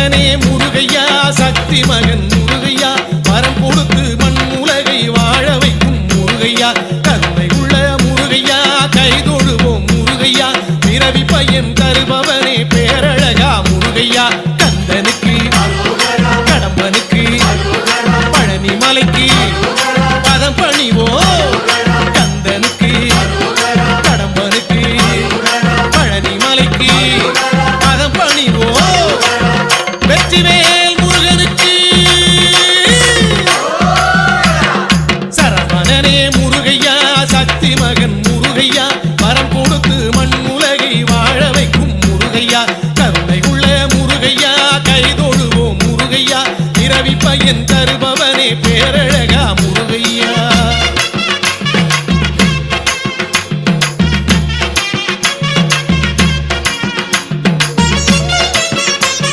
சரவணனே முருகையா சக்தி மகன் முருகையா வரம் கொடுத்து மண் உலகை வாழ வைக்கும் முருகையா கருணை உள்ள முருகையா கைதொழுவோம் முருகையா பிறவி பையன் தருபவனே பேரழகா முருகையா கந்தனுக்கு கடம்பனுக்கு பழனி மலைக்கு பதம் பணிவோம் கந்தனுக்கு கடம்பனுக்கு பழனி மலைக்கு பதம் பணிவோம் வெற்றிவேல் முருகனுக்கு சரவணனே முருகையா சக்தி மகன் முருகையா வரம் கொடுத்து மண் உலகை வாழ வைக்கும் முருகையா கருணை உள்ள முருகையா கைதொழுவோம் முருகையா பிறவி பையன்